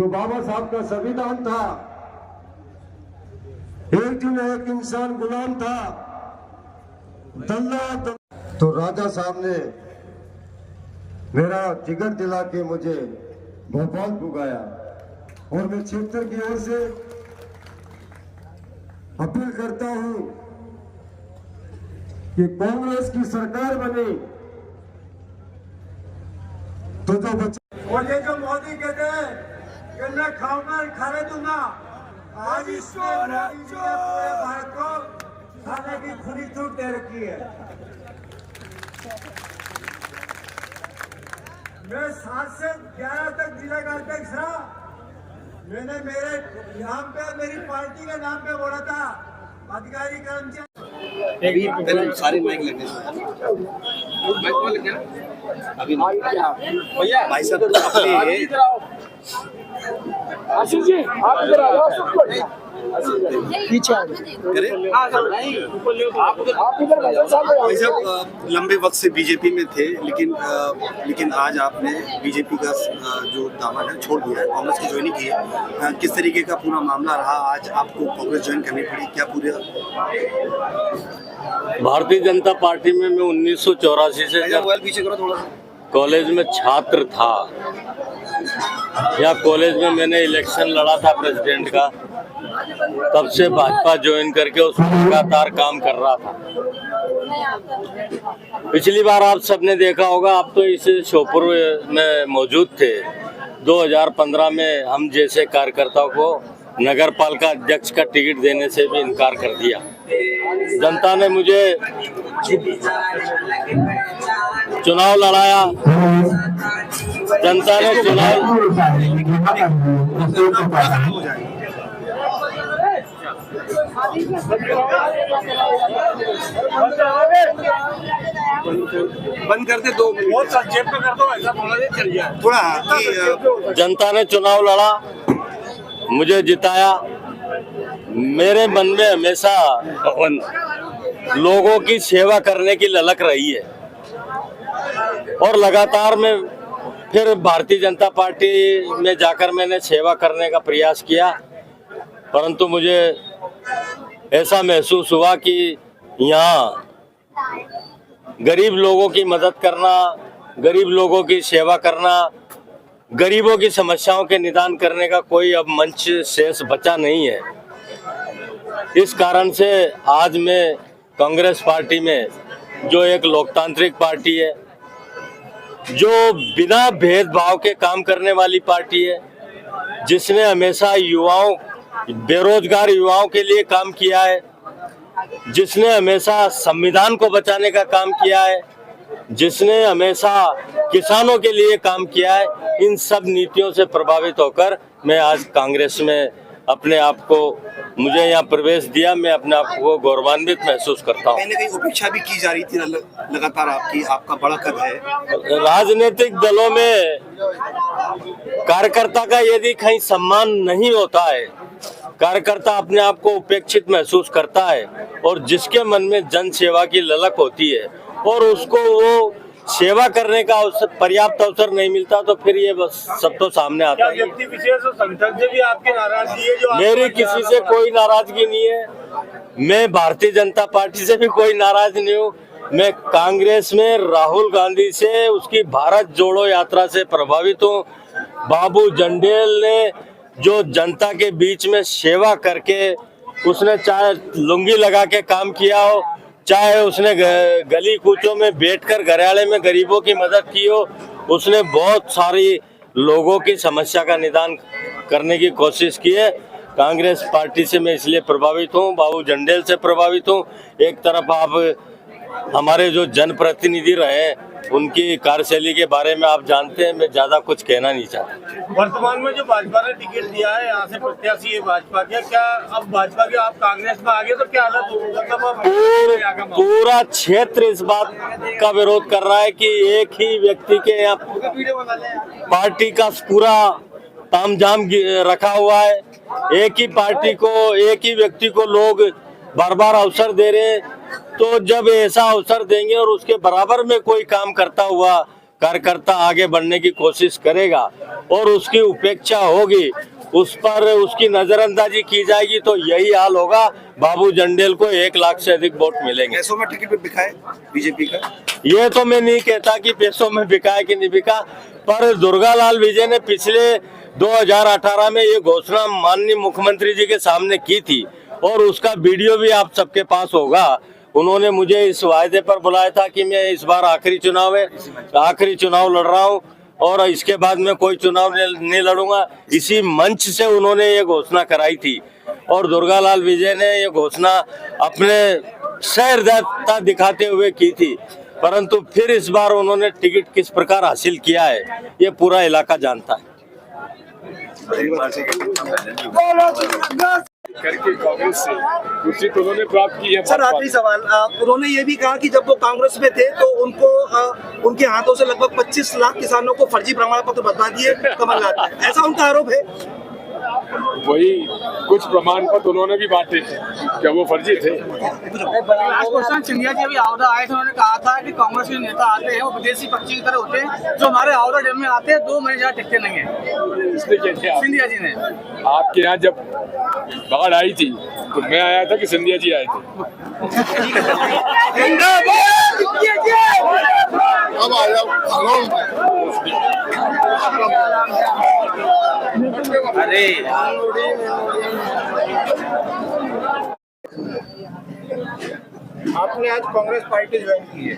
जो बाबा साहब का संविधान था, एक दिन एक इंसान गुलाम था, तो राजा साहब ने मेरा जिगर दिला के मुझे भोपाल पुगाया और मैं क्षेत्र की ओर से अपील करता हूं कि कांग्रेस की सरकार बने तो जो मुझे जो मोदी कहते हैं कि मैं खाऊंगा खाने दूंगा, आज इसको पूरे भारत को खाने की खुली छूट दे रखी है। मैं 7 से 11 तक जिला का अध्यक्ष रहा। मैंने मेरे नाम पे, मेरी पार्टी के नाम पे बोला था, अधिकारी कर्मचारी सारे माइक लगे अभी भैया भाई साहब अपने आशीष जी आप इधर आ जाओ, पीछे आप इधर भाई साहब लंबे वक्त से बीजेपी में थे, लेकिन आज आपने बीजेपी का जो दामन है छोड़ दिया है, कांग्रेस की ज्वाइनिंग की है। किस तरीके का पूरा मामला रहा, आज आपको कांग्रेस ज्वाइन करनी पड़ी, क्या पूरे? भारतीय जनता पार्टी में मैं 1984 से जब पीछे करो थोड़ा सा, कॉलेज में छात्र था, या कॉलेज में मैंने इलेक्शन लड़ा था प्रेसिडेंट का, तब से भाजपा ज्वाइन करके उसमें लगातार काम कर रहा था। पिछली बार आप सबने देखा होगा, आप तो इस श्योपुर में मौजूद थे, 2015 में हम जैसे कार्यकर्ताओं को नगर पालिका अध्यक्ष का टिकट देने से भी इनकार कर दिया। जनता ने मुझे चुनाव लड़ाया, जनता ने बंद करते दो बहुत संक्षेप में कर दो, ऐसा थोड़ा जनता ने चुनाव लड़ा, मुझे जिताया। मेरे मन में हमेशा लोगों की सेवा करने की ललक रही है और लगातार मैं फिर भारतीय जनता पार्टी में जाकर मैंने सेवा करने का प्रयास किया, परंतु मुझे ऐसा महसूस हुआ कि यहाँ गरीब लोगों की मदद करना, गरीब लोगों की सेवा करना, गरीबों की समस्याओं के निदान करने का कोई अब मंच शेष बचा नहीं है। इस कारण से आज मैं कांग्रेस पार्टी में, जो एक लोकतांत्रिक पार्टी है, जो बिना भेदभाव के काम करने वाली पार्टी है, जिसने हमेशा युवाओं, बेरोजगार युवाओं के लिए काम किया है, जिसने हमेशा संविधान को बचाने का काम किया है, जिसने हमेशा किसानों के लिए काम किया है, इन सब नीतियों से प्रभावित होकर मैं आज कांग्रेस में अपने आप को, मुझे यहाँ प्रवेश दिया, मैं अपने आप को गौरवान्वित महसूस करता हूँ। कहीं ना कहीं उपेक्षा भी की जा रही थी लगातार, आपका बड़ा कद है। राजनीतिक दलों में कार्यकर्ता का यदि कहीं सम्मान नहीं होता है, कार्यकर्ता अपने आप को उपेक्षित महसूस करता है और जिसके मन में जन सेवा की ललक होती है और उसको वो सेवा करने का पर्याप्त अवसर नहीं मिलता, तो फिर ये बस सब तो सामने आता है। व्यक्ति विशेष और संगठन से भी आपकी नाराजगी है? जो मेरी किसी से कोई नाराजगी नहीं है, मैं भारतीय जनता पार्टी से भी कोई नाराज नहीं हूँ। मैं कांग्रेस में राहुल गांधी से, उसकी भारत जोड़ो यात्रा से प्रभावित हूँ। बाबू जंडेल ने जो जनता के बीच में सेवा करके, उसने चाहे लुंगी लगा के काम किया हो, चाहे उसने गली कूचों में बैठकर घरयाले में गरीबों की मदद की हो, उसने बहुत सारी लोगों की समस्या का निदान करने की कोशिश की है। कांग्रेस पार्टी से मैं इसलिए प्रभावित हूँ, बाबू जंडेल से प्रभावित हूँ। एक तरफ आप हमारे जो जनप्रतिनिधि रहे, उनकी कार्यशैली के बारे में आप जानते हैं, मैं ज्यादा कुछ कहना नहीं चाहता। वर्तमान में जो भाजपा ने टिकट दिया है, यहाँ से प्रत्याशी है भाजपा के, क्या अब भाजपा के आप कांग्रेस में आगे तो क्या हालत होगा? पूरा क्षेत्र इस बात का विरोध कर रहा है कि एक ही व्यक्ति के यहाँ पार्टी का पूरा तामझाम रखा हुआ है। एक ही पार्टी को, एक ही व्यक्ति को लोग बार बार अवसर दे रहे हैं, तो जब ऐसा अवसर देंगे और उसके बराबर में कोई काम करता हुआ कार्यकर्ता आगे बढ़ने की कोशिश करेगा और उसकी उपेक्षा होगी, उस पर उसकी नजरअंदाजी की जाएगी, तो यही हाल होगा। बाबू जंडेल को 1 लाख से अधिक वोट मिलेंगे। पैसों में टिकट बिका है बीजेपी का? ये तो मैं नहीं कहता कि पैसों में बिका है कि नहीं बिका, पर दुर्गालाल विजय ने पिछले 2018 में ये घोषणा माननीय मुख्यमंत्री जी के सामने की थी और उसका वीडियो भी आप सबके पास होगा। उन्होंने मुझे इस वायदे पर बुलाया था कि मैं इस बार आखिरी चुनाव लड़ रहा हूं और इसके बाद मैं कोई चुनाव नहीं लड़ूंगा। इसी मंच से उन्होंने ये घोषणा कराई थी और दुर्गालाल विजय ने ये घोषणा अपने सहृदयता दिखाते हुए की थी, परंतु फिर इस बार उन्होंने टिकट किस प्रकार हासिल किया है ये पूरा इलाका जानता है। करके कांग्रेस से कुर्सी तो उन्होंने प्राप्त की है। सर आखिरी सवाल, उन्होंने ये भी कहा कि जब वो कांग्रेस में थे तो उनको उनके हाथों से लगभग 25 लाख किसानों को फर्जी प्रमाण पत्र बता दिए कमलनाथ ने, ऐसा उनका आरोप है। वही कुछ प्रमाण पत्र उन्होंने भी बांटे थे, क्या वो फर्जी थे? सिंधिया जी अभी आवड़ा आए थे, उन्होंने कहा था कि कांग्रेस के नेता आते हैं वो विदेशी पक्षी की तरह होते हैं, जो हमारे आवड़ा डैम में आते हैं 2 महीने ज्यादा टिकते नहीं है। इसलिए कहते हैं सिंधिया जी ने आपके यहाँ जब बाढ़ आई थी तो मैं आया था कि सिंधिया जी आए थे? अब आ जाओ। अरे आपने आज कांग्रेस पार्टी ज्वाइन की है,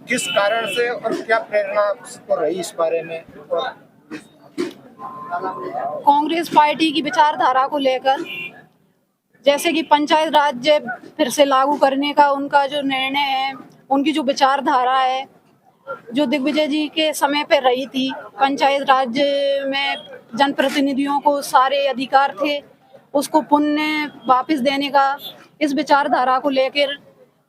किस कारण से और क्या प्रेरणा तो रही इस बारे में? कांग्रेस पार्टी की विचारधारा को लेकर, जैसे कि पंचायत राज फिर से लागू करने का उनका जो निर्णय है, उनकी जो विचारधारा है जो दिग्विजय जी के समय पे रही थी, पंचायत राज में जनप्रतिनिधियों को सारे अधिकार थे, उसको पुनः वापस देने का, इस विचारधारा को लेकर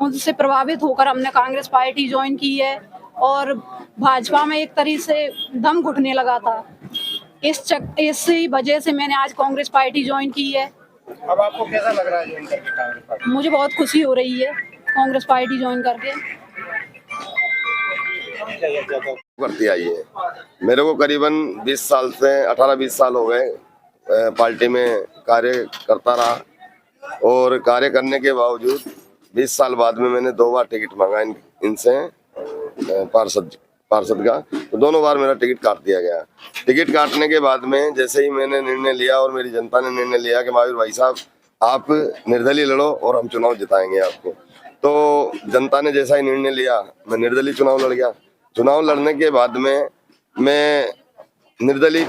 उनसे प्रभावित होकर हमने कांग्रेस पार्टी ज्वाइन की है और भाजपा में एक तरीके से दम घुटने लगा था। इसी वजह से मैंने आज कांग्रेस पार्टी ज्वाइन की है। अब आपको कैसा लग रहा है ज्वाइन करके कांग्रेस पार्टी? मुझे बहुत खुशी हो रही है कांग्रेस पार्टी ज्वाइन करके। करती आई है। मेरे को करीबन 20 साल से 18-20 साल हो गए पार्टी में कार्य करता रहा और कार्य करने के बावजूद 20 साल बाद में मैंने 2 बार टिकट मांगा इनसे पार्षद का, तो दोनों बार मेरा टिकट काट दिया गया। टिकट काटने के बाद में जैसे ही मैंने निर्णय लिया और मेरी जनता ने निर्णय लिया कि महावीर भाई साहब आप निर्दलीय लड़ो और हम चुनाव जिताएंगे आपको, तो जनता ने जैसा ही निर्णय लिया मैं निर्दलीय चुनाव लड़ गया। चुनाव लड़ने के बाद में मैं निर्दलीय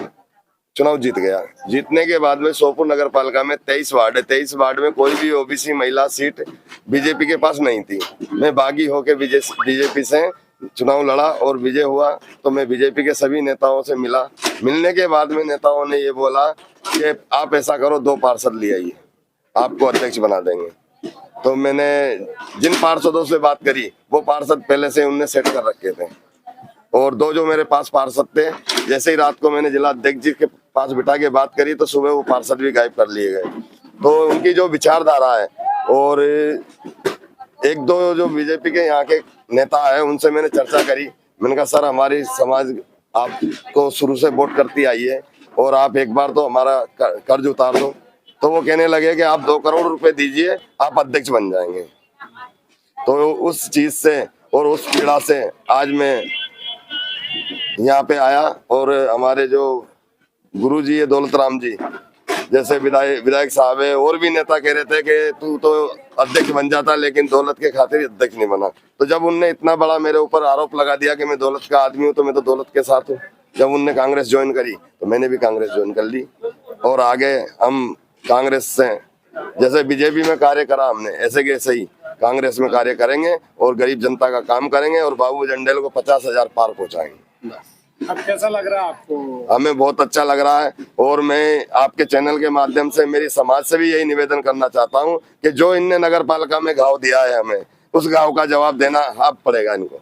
चुनाव जीत गया। जीतने के बाद में सोपुर नगर पालिका में 23 वार्ड है, 23 वार्ड में कोई भी ओबीसी महिला सीट बीजेपी के पास नहीं थी। मैं बागी होकर बीजेपी से चुनाव लड़ा और विजय हुआ। तो मैं बीजेपी के सभी नेताओं से मिला। मिलने के बाद में नेताओं ने ये बोला कि आप ऐसा करो 2 पार्षद ले आइए, आपको अध्यक्ष बना देंगे। तो मैंने जिन पार्षदों से बात करी वो पार्षद पहले से उनने सेट कर रखे थे और 2 जो मेरे पास पार्षद थे, जैसे ही रात को मैंने जिला अध्यक्ष जी के पास बिठा के बात करी तो सुबह वो पार्षद भी गायब कर लिए गए। तो उनकी जो विचारधारा है और 1-2 जो बीजेपी के यहाँ के नेता है उनसे मैंने चर्चा करी। मैंने कहा सर हमारी समाज आपको शुरू से वोट करती आई है और आप एक बार तो हमारा कर्ज उतार दो। तो वो कहने लगे कि आप 2 करोड़ रुपए दीजिए आप अध्यक्ष बन जाएंगे। तो उस चीज से और उस पीड़ा से आज मैं यहाँ पे आया और हमारे जो गुरुजी है दौलत राम जी जैसे विधायक साहब है और भी नेता कह रहे थे कि तू तो अध्यक्ष बन जाता लेकिन दौलत के खातिर अध्यक्ष नहीं बना। तो जब उनने इतना बड़ा मेरे ऊपर आरोप लगा दिया कि मैं दौलत का आदमी हूँ तो मैं तो दौलत के साथ हूँ। जब उनने कांग्रेस ज्वाइन करी तो मैंने भी कांग्रेस ज्वाइन कर ली और आगे हम कांग्रेस से जैसे बीजेपी में कार्य करा हमने ऐसे के ऐसे ही कांग्रेस में कार्य करेंगे और गरीब जनता का काम करेंगे और बाबू जंडेल को 50,000 पार पहुंचाएंगे। अब कैसा लग रहा है आपको? हमें बहुत अच्छा लग रहा है और मैं आपके चैनल के माध्यम से मेरी समाज से भी यही निवेदन करना चाहता हूं कि जो इनने नगर पालिका में घाव दिया है हमें उस घाव का जवाब देना आप पड़ेगा इनको।